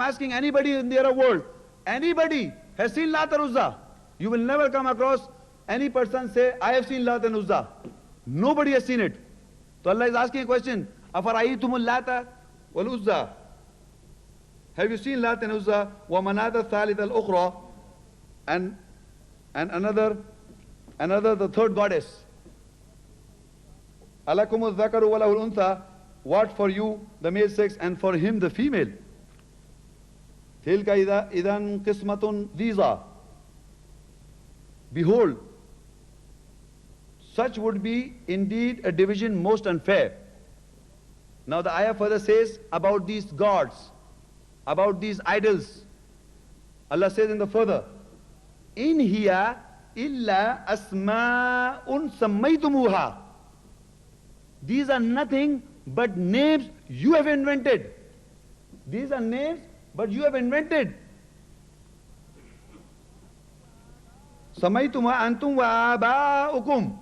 asking anybody in the Arab world, anybody has seen Lat and Uzza? You will never come across any person say, I have seen Lat and Uzza. Nobody has seen it. So Allah is asking a question, أَفَرَأَيْتُمُ اللَّاتَ وَالْأُزَّى? Have you seen Lat and Uzza? وَمَنَاةَ الثَّالِثَ الْأُخْرَى? And another, the third goddess. أَلَكُمُ الذَّكَرُ وَلَهُ الْأُنْثَى? What for you, the male sex, and for him, the female? تِلْكَ إِذًا قِسْمَةٌ ضِيزَى. Behold, such would be indeed a division most unfair. Now the ayah further says about these gods, about these idols. Allah says in the further, In hiya illa asma'un sammaytumuha. These are nothing but names you have invented. These are names but you have invented. Sammaytumuha antum wa aba'ukum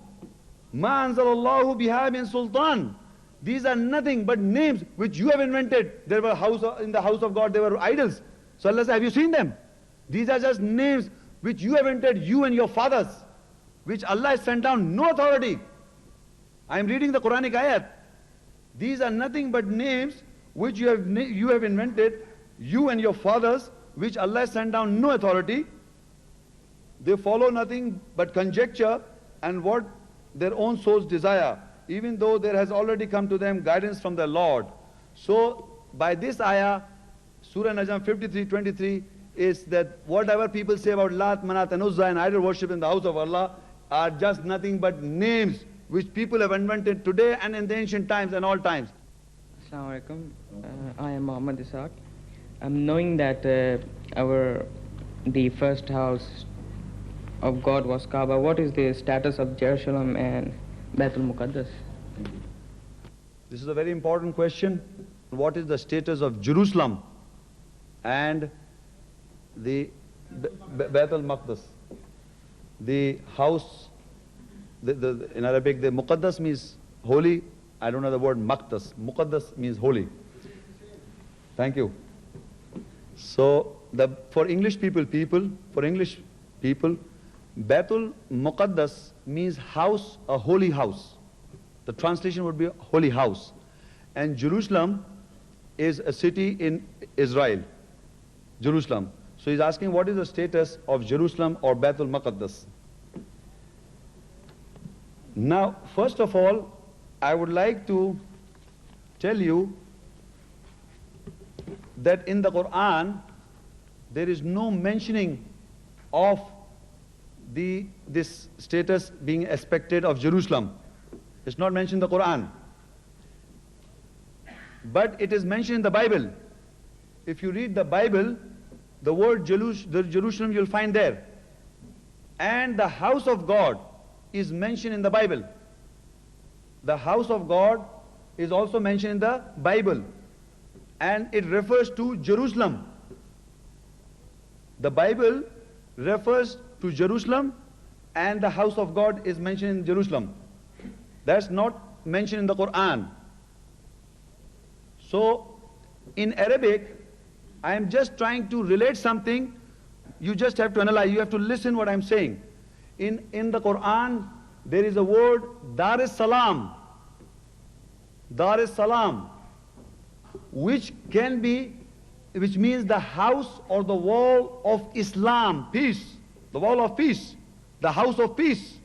ma anzalallahu biha min sultan. These are nothing but names which you have invented. There were in the house of God, there were idols. So Allah says, have you seen them? These are just names which you have invented, you and your fathers, which Allah has sent down no authority. I am reading the Quranic ayat. These are nothing but names which you have invented, you and your fathers, which Allah has sent down no authority. They follow nothing but conjecture and what their own souls desire, even though there has already come to them guidance from their Lord. So by this ayah, Surah Najm 53:23 is that whatever people say about Lat, Manat and Uzza and idol worship in the house of Allah are just nothing but names which people have invented today and in the ancient times and all times. Assalamu alaikum. I am Muhammad Shaikh. Knowing that the first house of God was Kaaba, what is the status of Jerusalem and Baitul Muqaddas? This is a very important question. What is the status of Jerusalem and the Baitul Maqdis? The house, in Arabic, the Muqaddas means holy. I don't know the word Maqdas. Muqaddas means holy. Thank you. So, for English people, Baitul Muqaddas means house, a holy house. The translation would be holy house. And Jerusalem is a city in Israel. Jerusalem. So he's asking what is the status of Jerusalem or Baitul Muqaddas. Now, first of all, I would like to tell you that in the Quran, there is no mentioning of this status being expected of Jerusalem. It's not mentioned in the Quran. But it is mentioned in the Bible. If you read the Bible, the word Jerusalem you'll find there. And the house of God is mentioned in the Bible. The house of God is also mentioned in the Bible. And it refers to Jerusalem. The Bible refers to Jerusalem and the house of God is mentioned in Jerusalem. That's not mentioned in the Quran. So, in Arabic, I am just trying to relate something. You just have to analyze, you have to listen what I'm saying. In the Quran, there is a word, Dar es Salam. Dar es Salam, which means the house or the wall of Islam, peace. The wall of peace, the house of peace.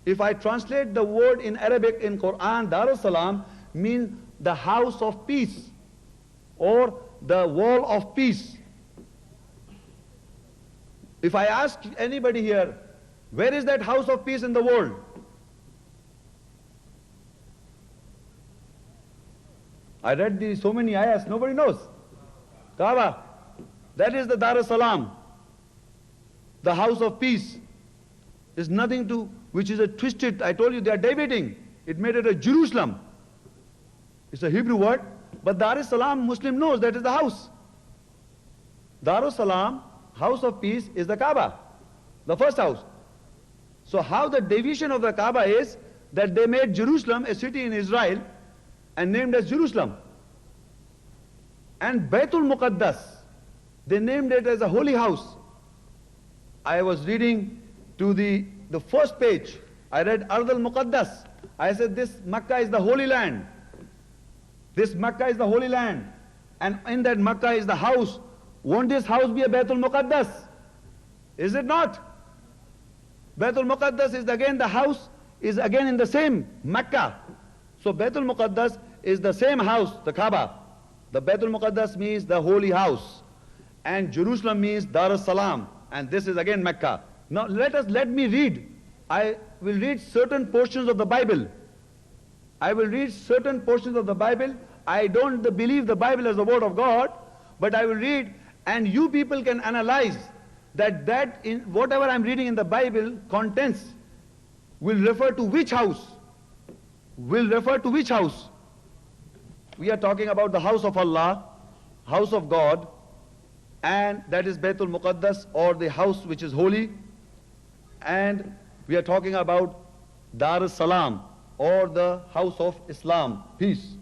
If I translate the word in Arabic in Quran, Dar es Salam means the house of peace or the wall of peace. If I ask anybody here, where is that house of peace in the world? I read so many ayahs, nobody knows. Kaaba, that is the Dar es Salam. The house of peace. There's nothing to, which is a twisted, I told you they are debating. It made it a Jerusalem. It's a Hebrew word, but Dar es Salam, Muslim knows that is the house. Dar es Salam, house of peace, is the Kaaba, the first house. So how the deviation of the Kaaba is that they made Jerusalem a city in Israel and named as Jerusalem. And Baitul Muqaddas, they named it as a holy house. I was reading to the first page. I read Ard al-Muqaddas. I said, this Makkah is the holy land. This Makkah is the holy land. And in that Makkah is the house. Won't this house be a Baitul Muqaddas? Is it not? Baitul Muqaddas is again the house, is again in the same Makkah. So Baitul Muqaddas is the same house, the Kaaba. The Baitul Muqaddas means the holy house. And Jerusalem means Dar es-Salam. And this is again Mecca. Now let me read. I will read certain portions of the Bible. I will read certain portions of the Bible. I don't believe the Bible as the word of God, but I will read, and you people can analyze that in whatever I'm reading in the Bible, contents will refer to which house? Will refer to which house? We are talking about the house of Allah, house of God, and that is Baitul Muqaddas, or the house which is holy. And we are talking about Dar es-Salam, or the house of Islam, peace.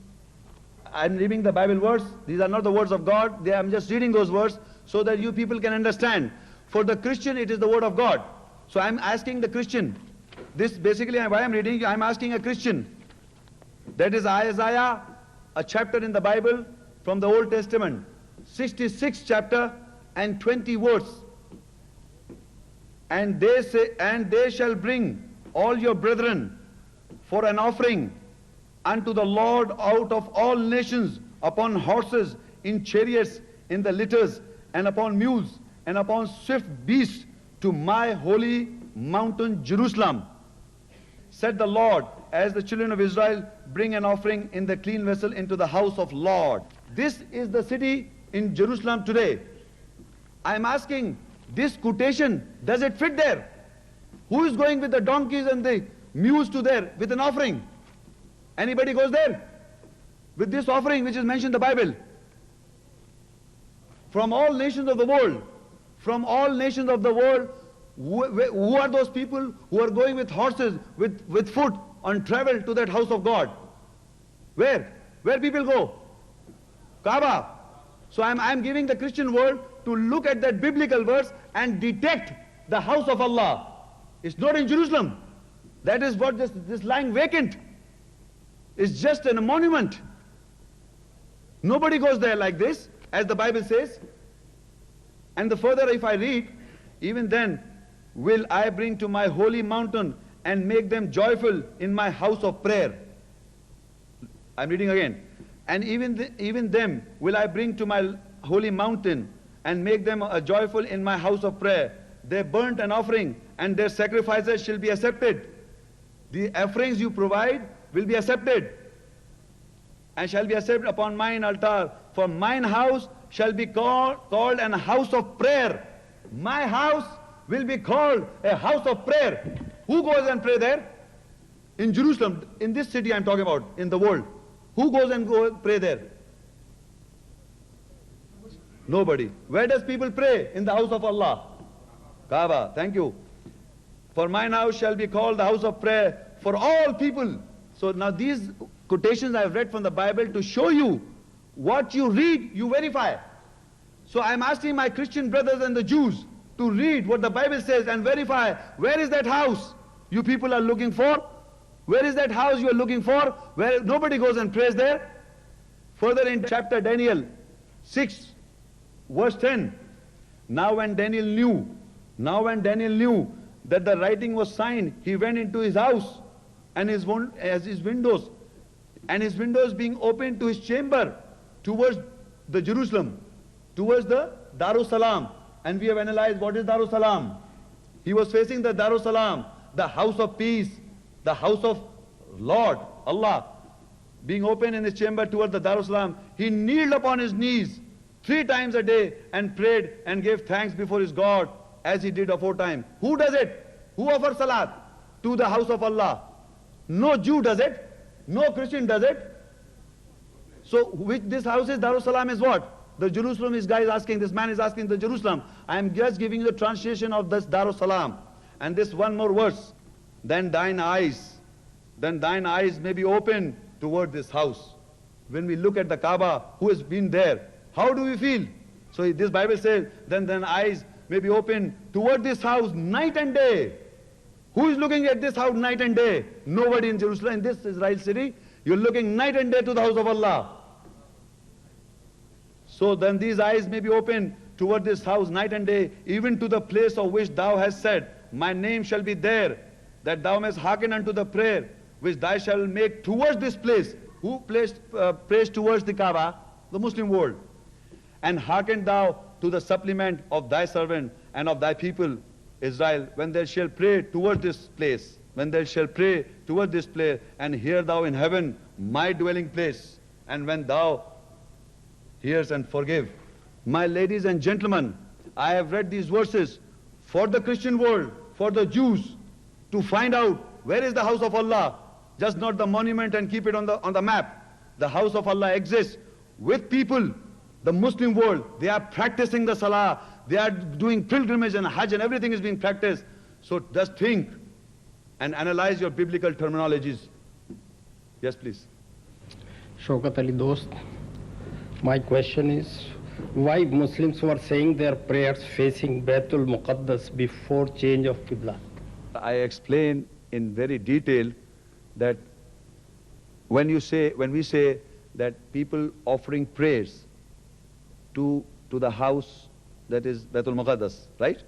I'm reading the Bible words. These are not the words of God. I'm just reading those words so that you people can understand. For the Christian, it is the word of God. So I'm asking the Christian. This basically, why I'm reading, I'm asking a Christian. That is Isaiah, a chapter in the Bible from the Old Testament. 66th chapter and 20 words. And they say, and they shall bring all your brethren for an offering unto the Lord out of all nations, upon horses, in chariots, in the litters, and upon mules, and upon swift beasts, to my holy mountain Jerusalem. Said the Lord, as the children of Israel bring an offering in the clean vessel into the house of Lord. This is the city in Jerusalem today. I am asking, this quotation, does it fit there? Who is going with the donkeys and the mules to there with an offering? Anybody goes there with this offering which is mentioned in the Bible? From all nations of the world, from all nations of the world, who are those people who are going with horses, with foot on travel to that house of God? Where? Where people go? Kaaba. So I'm giving the Christian world to look at that biblical verse and detect the house of Allah. It's not in Jerusalem. That is what this lying vacant. It's just a monument. Nobody goes there like this, as the Bible says. And the further if I read, even then will I bring to my holy mountain and make them joyful in my house of prayer. I'm reading again. And even them will I bring to my holy mountain and make them joyful in my house of prayer. They burnt an offering, and their sacrifices shall be accepted. The offerings you provide will be accepted, and shall be accepted upon mine altar. For mine house shall be called an house of prayer. My house will be called a house of prayer. Who goes and pray there? In Jerusalem, in this city I'm talking about, in the world. Who goes and pray there? Nobody. Where does people pray? In the house of Allah. Kaaba. Thank you. For mine house shall be called the house of prayer for all people. So now these quotations I have read from the Bible to show you what you read, you verify. So I'm asking my Christian brothers and the Jews to read what the Bible says and verify, where is that house you people are looking for? Where is that house you are looking for? Where nobody goes and prays there? Further in chapter Daniel 6, verse 10. Now when Daniel knew that the writing was signed, he went into his house and his windows being opened to his chamber towards the Jerusalem, towards the Darussalam. And we have analyzed what is Darussalam. He was facing the Darussalam, the house of peace, the house of Lord, Allah, being open in his chamber towards the Darussalam. He kneeled upon his knees 3 times a day and prayed and gave thanks before his God as he did aforetime. Who does it? Who offers salat to the house of Allah? No Jew does it. No Christian does it. So which this house is, Darussalam is what? The Jerusalem is this man is asking the Jerusalem. I am just giving you the translation of this Darussalam. And this one more verse. Then thine eyes may be open toward this house. When we look at the Kaaba, who has been there? How do we feel? So this Bible says, then eyes may be open toward this house night and day. Who is looking at this house night and day? Nobody in Jerusalem, in this Israel city. You're looking night and day to the house of Allah. So then these eyes may be open toward this house night and day, even to the place of which thou hast said, my name shall be there, that thou mayest hearken unto the prayer which thou shalt make towards this place. Who prays towards the Kaaba? The Muslim world. And hearken thou to the supplement of thy servant and of thy people Israel, when they shall pray toward this place, when they shall pray toward this place, and hear thou in heaven my dwelling place, and when thou hears and forgive. My ladies and gentlemen, I have read these verses for the Christian world, for the Jews, to find out where is the house of Allah, just not the monument and keep it on the map. The house of Allah exists with people. The Muslim world, they are practicing the Salah, they are doing pilgrimage and Hajj and everything is being practiced. So just think and analyze your biblical terminologies. Yes, please. Shaukat Ali Dost, my question is, why Muslims were saying their prayers facing Baitul Muqaddas before change of Qibla? I explain in very detail that when we say that people offering prayers to the house that is Baitul Muqaddas, right?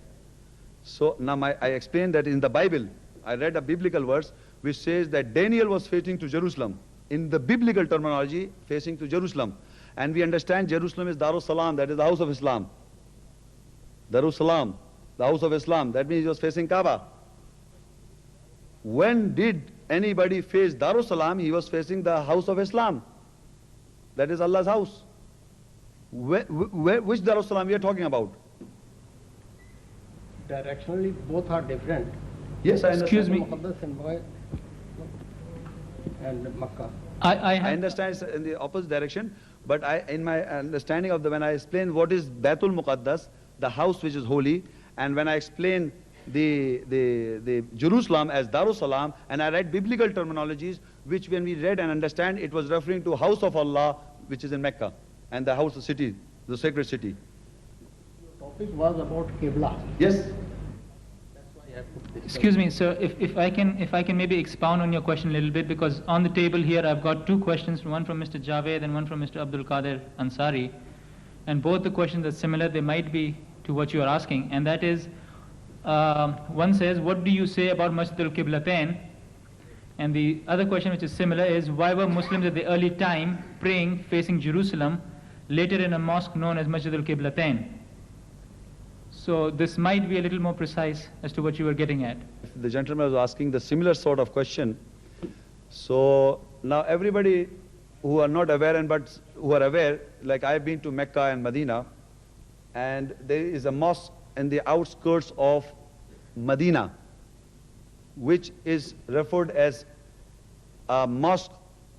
So now I explained that in the Bible, I read a biblical verse which says that Daniel was facing to Jerusalem. In the biblical terminology, facing to Jerusalem. And we understand Jerusalem is Darus Salam, that is the house of Islam. Darus Salam, the house of Islam, that means he was facing Kaaba. When did anybody face Darus Salam? He was facing the house of Islam. That is Allah's house. Which Darus Salam we are talking about? Directionally, both are different. Yes, I understand. Excuse me. And Makkah. I understand it's in the opposite direction, but in my understanding of when I explain what is Baitul Muqaddas, the house which is holy, and when I explain the Jerusalem as Darus Salam, and I read biblical terminologies, which when we read and understand, it was referring to house of Allah, which is in Mecca, and the house of city, the sacred city. The topic was about Qibla. Yes. Excuse me, sir, if I can maybe expound on your question a little bit, because on the table here I've got two questions, one from Mr. Javed and one from Mr. Abdul Qadir Ansari, and both the questions are similar. They might be to what you are asking, and that is, one says, what do you say about Masjid Al Qiblatain? And the other question, which is similar, is why were Muslims at the early time praying facing Jerusalem, later in a mosque known as Masjid Al Qiblatain? So this might be a little more precise as to what you were getting at. The gentleman was asking the similar sort of question. So now everybody who are not aware but who are aware, like I've been to Mecca and Medina, and there is a mosque in the outskirts of Medina, which is referred as a mosque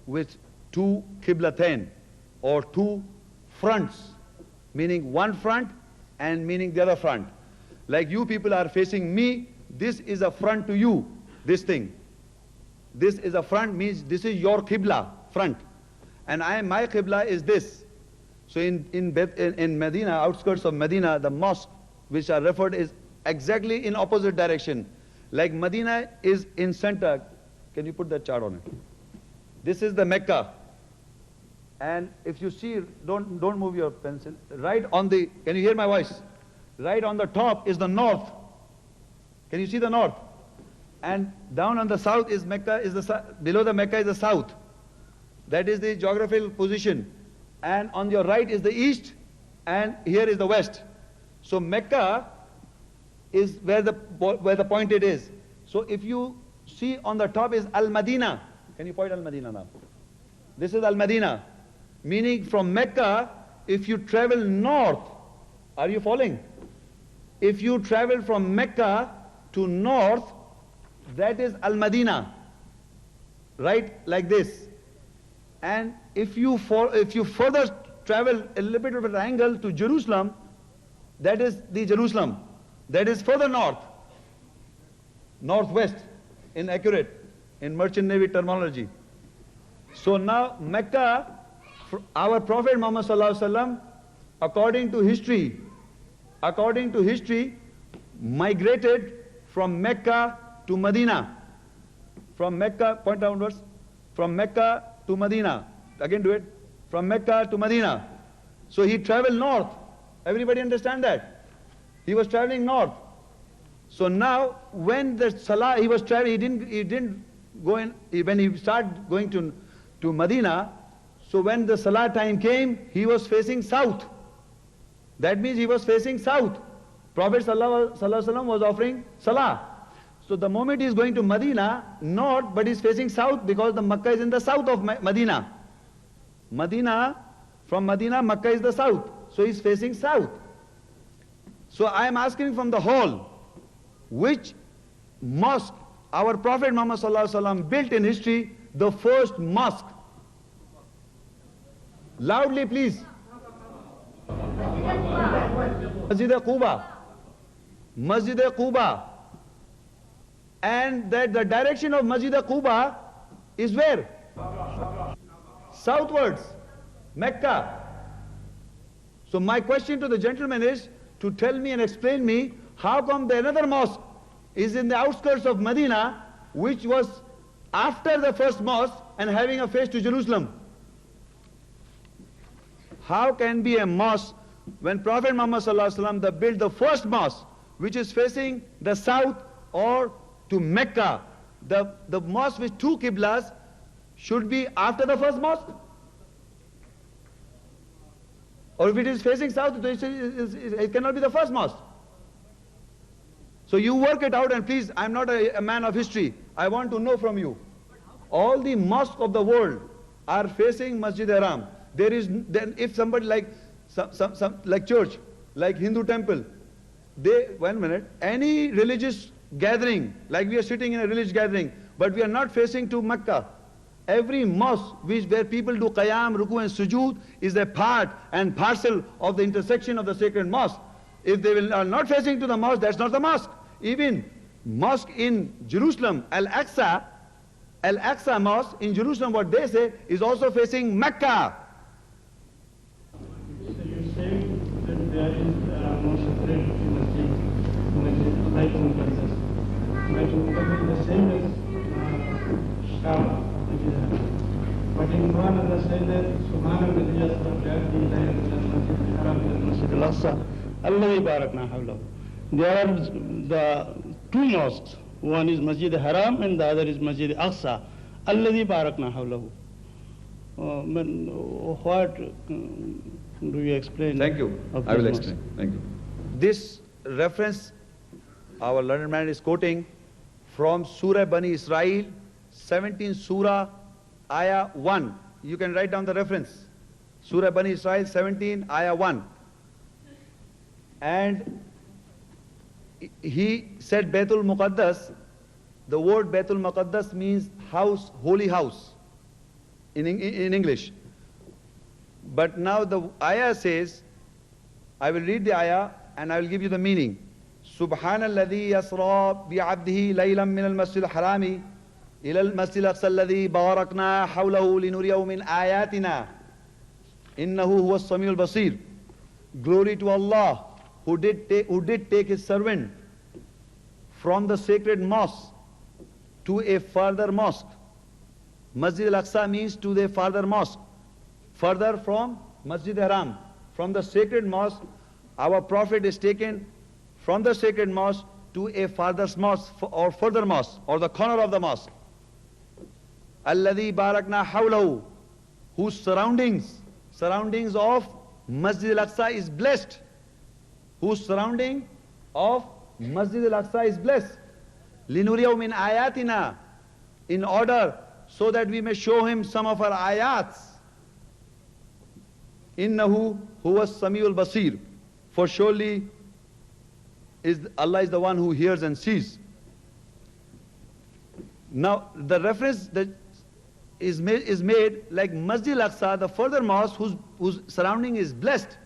with two Qiblatain, or two fronts, meaning one front and meaning the other front. Like you people are facing me, this is a front to you, this thing. This is a front, means this is your Qibla, front. And my Qibla is this. So in Medina, outskirts of Medina, the mosque which are referred is exactly in opposite direction. Like Medina is in center. Can you put that chart on it? This is the Mecca. And if you see, don't move your pencil. Right on the, can you hear my voice? Right on the top is the north. Can you see the north? And down on the south is Mecca, below the Mecca is the south. That is the geographical position. And on your right is the east, and here is the west. So Mecca is where the point it is. So if you see on the top is Al-Madina. Can you point Al-Madina now? This is Al-Madina. Meaning from Mecca, if you travel north, are you following? If you travel from Mecca to north, that is Al-Madina. Right, like this. And if you further travel a little bit of an angle to Jerusalem, that is the Jerusalem. That is further north. Northwest, inaccurate, in merchant navy terminology. So now Mecca, our Prophet Muhammad ﷺ according to history, migrated from Mecca to Medina. From Mecca, point downwards, from Mecca to Medina. Again do it. From Mecca to Medina. So he traveled north. Everybody understand that? He was traveling north. So now when the Salah, he was traveling, he didn't go in, when he started going to Medina, so when the Salah time came, he was facing south. That means he was facing south. Prophet Sallallahu Alaihi Wasallam was offering Salah. So the moment he is going to Medina, north, but he is facing south because the Makkah is in the south of Medina. From Medina, Makkah is the south. So he is facing south. So I am asking from the hall, which mosque our Prophet Muhammad Sallallahu Alaihi Wasallam built in history, the first mosque? Loudly please. Masjid Quba. Masjid Quba. And that the direction of Masjid Quba is where? Southwards. Mecca. So my question to the gentleman is to tell me and explain me how come the another mosque is in the outskirts of Medina, which was after the first mosque and having a face to Jerusalem. How can be a mosque when Prophet Muhammad Sallallahu Alaihi Wasallam, they built the first mosque which is facing the south or to Mecca? The mosque with two Qiblas should be after the first mosque? Or if it is facing south, it cannot be the first mosque. So you work it out, and please, I'm not a man of history. I want to know from you. All the mosques of the world are facing Masjid Haram. There is, then if somebody like like church, like Hindu temple, any religious gathering, like we are sitting in a religious gathering, but we are not facing to Mecca. Every mosque where people do qiyam, ruku and sujood is a part and parcel of the intersection of the sacred mosque. If they are not facing to the mosque, that's not the mosque. Even mosque in Jerusalem, Al-Aqsa mosque in Jerusalem, what they say is also facing Mecca. So you say that there is no separate in the Baitul Muqaddas. Baitul Muqaddas is the same as Kaaba. But in Quran, Allah says that Subhanallah Masjid Al Aqsa, Alladhi barakna hawlahu. There are the two mosques. One is Masjid Haram and the other is Masjid Aqsa. Alladhi barakna hawlahu. What do you explain? Thank you. I will explain. Thank you. This reference our learned man is quoting from Surah Bani Israel, 17 Surah, Ayah 1. You can write down the reference. Surah Bani Israel, 17, Ayah 1. And he said Baitul Muqaddas. The word Baitul Muqaddas means house, holy house in English. But now the ayah says, I will read the ayah and I will give you the meaning. Subhanalladhi yasra bi'abdihi laylan min al-masjid al-harami ila al-masjid al-aqsa alladhi barakna hawlahu linuriyahu min ayatina innahu huwa as-sami'ul basir. Glory to Allah who did take his servant from the sacred mosque to a further mosque. Masjid Al Aqsa means to the further mosque. Further from Masjid Haram. From the sacred mosque, our Prophet is taken from the sacred mosque to a further mosque or further mosque or the corner of the mosque. Alladhi barakna hawlahu, whose surroundings of Masjid Al Aqsa is blessed. Whose surrounding of Masjid Al Aqsa is blessed. Linuriyahu min ayatina, in order so that we may show him some of our ayats. Innahu huwa as-sami'ul basir, for surely Allah is the one who hears and sees. Now the reference that is made like Masjid Al Aqsa, the further mosque whose surrounding is blessed,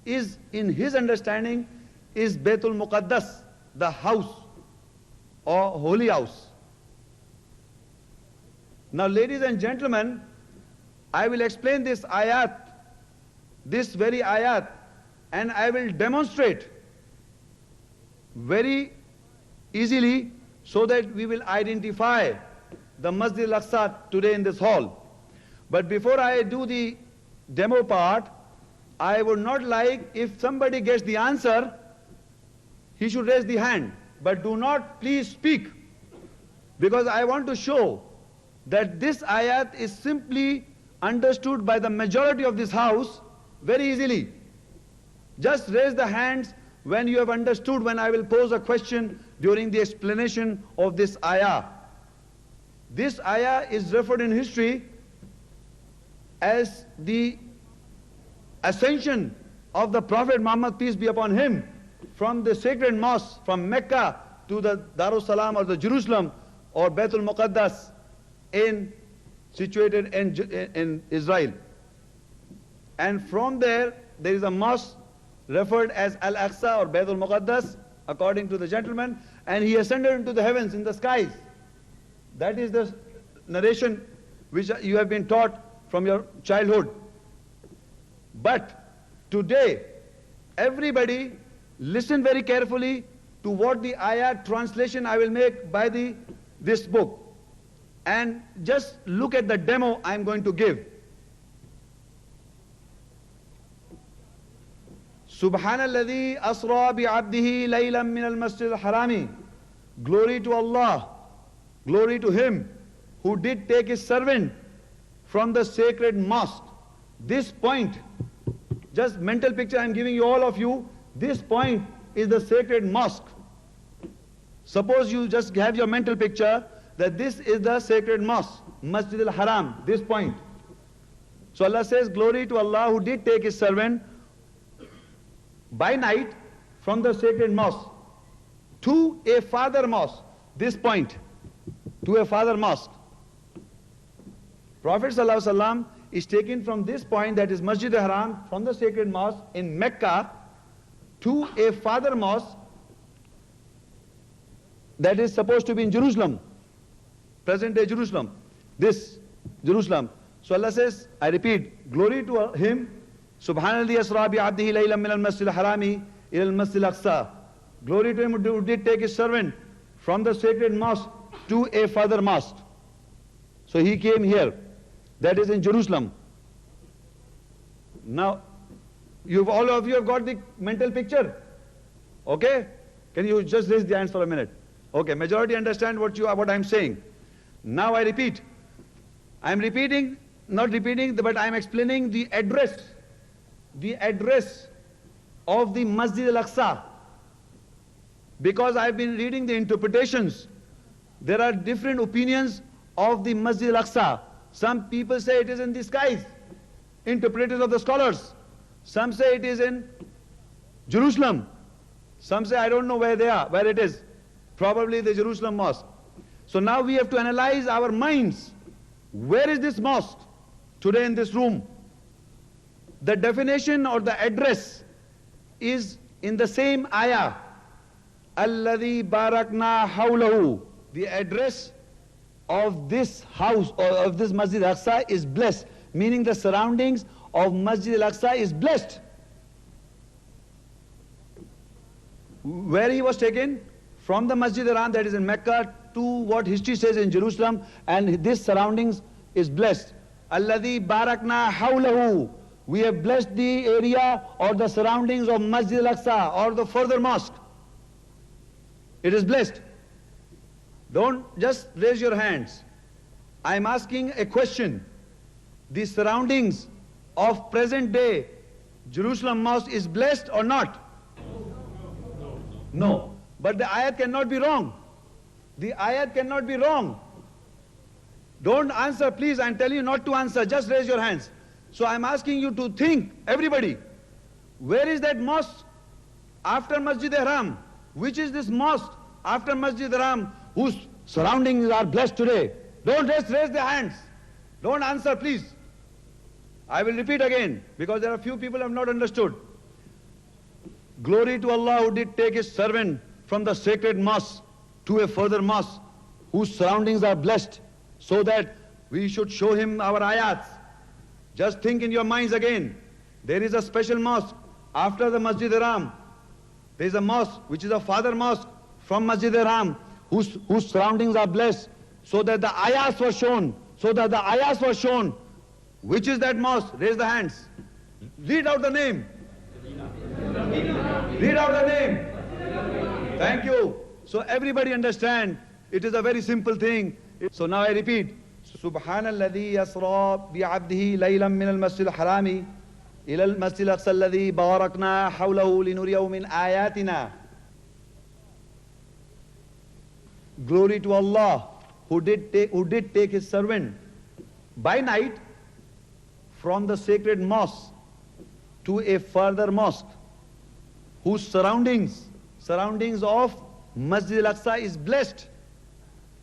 is in his understanding is Baitul Muqaddas, the house or holy house. Now ladies and gentlemen, I will explain this ayat, this very ayat and I will demonstrate very easily so that we will identify the Masjid Al Aqsa today in this hall. But before I do the demo part, I would not like, if somebody gets the answer, he should raise the hand. But do not please speak, because I want to show that this ayat is simply understood by the majority of this house very easily. Just raise the hands when you have understood, when I will pose a question during the explanation of this ayah. This ayah is referred in history as the ascension of the Prophet Muhammad, peace be upon him, from the sacred mosque from Mecca to the Darussalam or the Jerusalem or Baitul Muqaddas situated in Israel. And from there is a mosque referred as Al-Aqsa or Baitul Muqaddas according to the gentleman, and he ascended into the heavens, in the skies. That is the narration which you have been taught from your childhood. But today, everybody listen very carefully to what the ayat translation I will make by this book. And just look at the demo I am going to give. Subhanalladhi asra bi'abdihi laylan min al-masjid al-harami. Glory to Allah, glory to him who did take his servant from the sacred mosque. This point, just mental picture I am giving you, all of you, this point is the sacred mosque. Suppose you just have your mental picture that this is the sacred mosque, Masjid al-Haram, this point. So Allah says, glory to Allah who did take his servant by night from the sacred mosque to a father mosque, this point, to a father mosque. Prophet ﷺ is taken from this point, that is Masjid al-Haram, from the sacred mosque in Mecca to a father mosque that is supposed to be in Jerusalem, present day Jerusalem, this Jerusalem. So Allah says, I repeat, glory to him, Subhanalladhi asra bi'abdihi laylan min al-masjid al-harami ila al-masjid al-aqsa. Glory to him who did take his servant from the sacred mosque to a further mosque. So he came here, that is in Jerusalem. Now, all of you have got the mental picture, okay? Can you just raise the hands for a minute? Okay, majority understand what I'm saying. Now I repeat. I'm repeating, not repeating, but I'm explaining the address of the Masjid Al Aqsa. Because I've been reading the interpretations, there are different opinions of the Masjid Al Aqsa. Some people say it is in the skies, interpreters of the scholars. Some say it is in Jerusalem. Some say I don't know where it is. Probably the Jerusalem mosque. So now we have to analyze our minds. Where is this mosque today in this room? The definition or the address is in the same ayah. Alladhi barakna hawlahu. The address of this house or of this Masjid Al-Aqsa is blessed, meaning the surroundings of Masjid Al-Aqsa is blessed. Where he was taken? From the Masjid Al-Haram, that is in Mecca, to what history says in Jerusalem, and this surroundings is blessed. Alladhi barakna hawlahu. We have blessed the area or the surroundings of Masjid Al-Aqsa or the further mosque. It is blessed. Don't just raise your hands. I am asking a question. The surroundings of present day Jerusalem mosque is blessed or not? No. But the ayat cannot be wrong. The ayat cannot be wrong. Don't answer, please. I'm telling you not to answer. Just raise your hands. So I'm asking you to think, everybody, where is that mosque after Masjid Al-Haram? Which is this mosque after Masjid Al-Haram whose surroundings are blessed today? Don't just raise the hands. Don't answer, please. I will repeat again, because there are few people who have not understood. Glory to Allah who did take his servant from the sacred mosque to a further mosque whose surroundings are blessed, so that we should show him our ayats. Just think in your minds again. There is a special mosque After the Masjid Haram, there is a mosque which is a father mosque from Masjid Haram, whose surroundings are blessed, so that the ayahs were shown. So that the ayahs were shown. Which is that mosque? Raise the hands. Read out the name. Read out the name. Thank you. So everybody understand, it is a very simple thing. So now I repeat. Subhanalladhi yasra bi'abdihi laylan min al-masjid al-harami ila al-masjid al-aqsa alladhi barakna hawlahu linuriyahu min ayatina. Glory to Allah who did take his servant by night from the sacred mosque to a further mosque whose surroundings of Masjid Al Aqsa is blessed,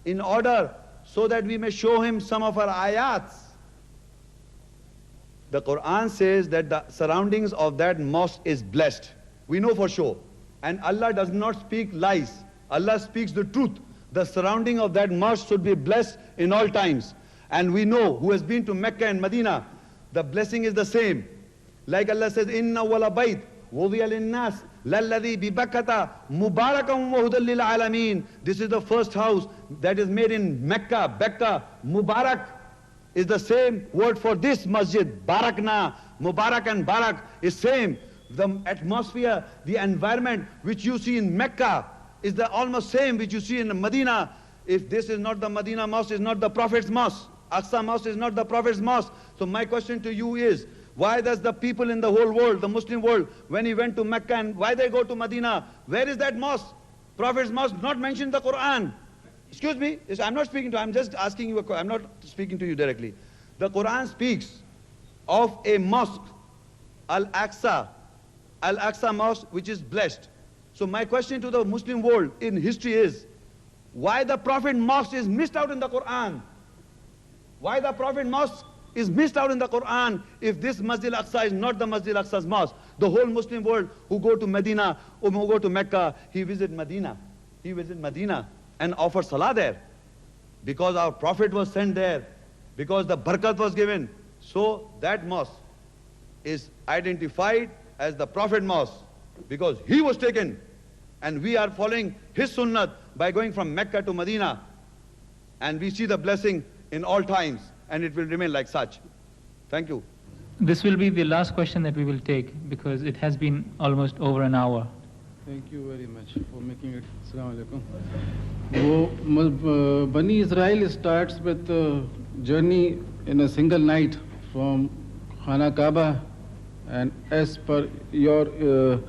in order so that we may show him some of our ayats. The Quran says that the surroundings of that mosque is blessed. We know for sure. And Allah does not speak lies. Allah speaks the truth. The surrounding of that mosque should be blessed in all times. And we know, who has been to Mecca and Medina, the blessing is the same. Like Allah says, Inna awwala bayt wudiya linnas lalladhi bi Bakkata mubarakan wa hudan lil alamin. This is the first house that is made in Mecca. Becca, Mubarak is the same word for this masjid. Barakna, Mubarak and Barak is same. The atmosphere, the environment which you see in Mecca is the almost same which you see in Medina. If this is not the Medina mosque, is not the Prophet's mosque. Aqsa mosque is not the Prophet's mosque. So my question to you is, why does the people in the whole world, the Muslim world, when he went to Mecca and why they go to Medina, where is that mosque? Prophet's mosque not mentioned in the Quran. Excuse me, I'm not speaking to you, I'm just asking you, I'm not speaking to you directly. The Quran speaks of a mosque, Al-Aqsa mosque, which is blessed. So my question to the Muslim world in history is, why the Prophet mosque is missed out in the Quran? Why the Prophet mosque is missed out in the Quran if this Masjid Al Aqsa is not the Masjid Al Aqsa's mosque? The whole Muslim world who go to Medina or who go to Mecca, he visit Medina. He visit Medina and offer salah there. Because our Prophet was sent there, because the barakat was given. So that mosque is identified as the Prophet mosque because he was taken, and we are following his sunnah by going from Mecca to Medina, and we see the blessing in all times, and it will remain like such. Thank you. This will be the last question that we will take because it has been almost over an hour. Thank you very much for making it. Assalamu alaikum. Bani Israel starts with a journey in a single night from Kaaba, and as per your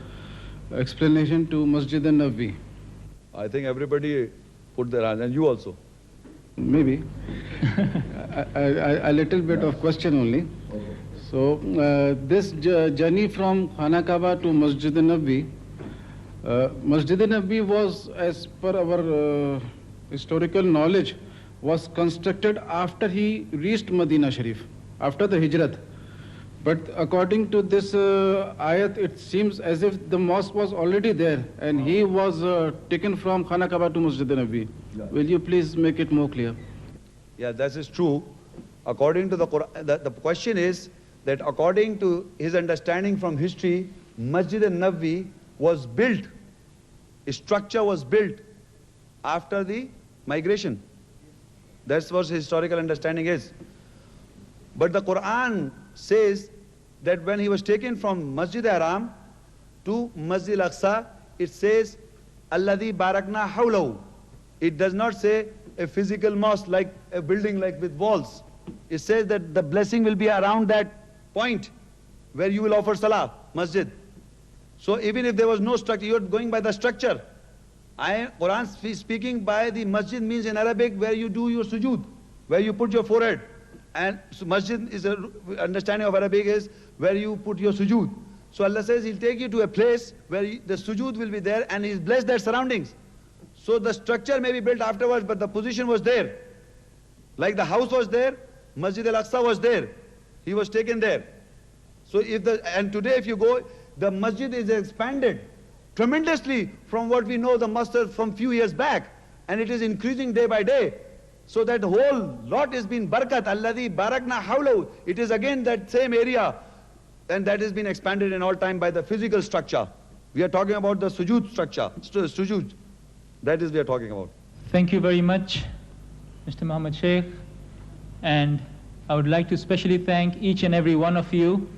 explanation, to Masjid Al-Nabawi. I think everybody put their hands, and you also. Maybe. A little bit of question only. So this journey from Kaaba to Masjid Al-Nabawi, Masjid Al-Nabawi was, as per our historical knowledge, was constructed after he reached Medina Sharif, after the Hijrat. But according to this ayat, it seems as if the mosque was already there and he was taken from Kaaba to Masjid Al-Nabawi. Yeah. Will you please make it more clear? Yeah, that is true. According to the Quran, the question is that according to his understanding from history, Masjid Al-Nabawi was built, a structure was built after the migration. That's what his historical understanding is. But the Quran says that when he was taken from Masjid Haram to Masjid Al Aqsa, it says, Alladhi barakna hawlahu. It does not say a physical mosque like a building like with walls. It says that the blessing will be around that point where you will offer salah, masjid. So even if there was no structure, you are going by the structure. Quran speaking by the masjid means in Arabic where you do your sujood, where you put your forehead. And so masjid is a understanding of Arabic is where you put your sujood. So Allah says He'll take you to a place where the sujood will be there and He's blessed their surroundings. So the structure may be built afterwards, but the position was there. Like the house was there, Masjid Al Aqsa was there. He was taken there. So and today if you go, the masjid is expanded tremendously from what we know the masjid from few years back. And it is increasing day by day. So that whole lot is being barakat, alladhi barakna hawlahu. It is again that same area and that has been expanded in all time by the physical structure. We are talking about the sujood structure, sujood. That is we are talking about. Thank you very much, Mr. Muhammad Shaikh. And I would like to especially thank each and every one of you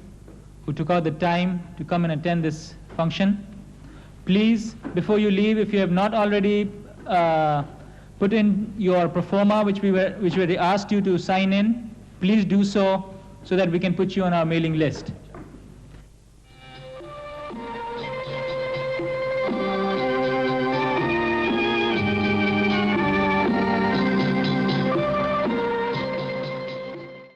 who took out the time to come and attend this function. Please, before you leave, if you have not already put in your pro forma, which we asked you to sign in, please do so that we can put you on our mailing list.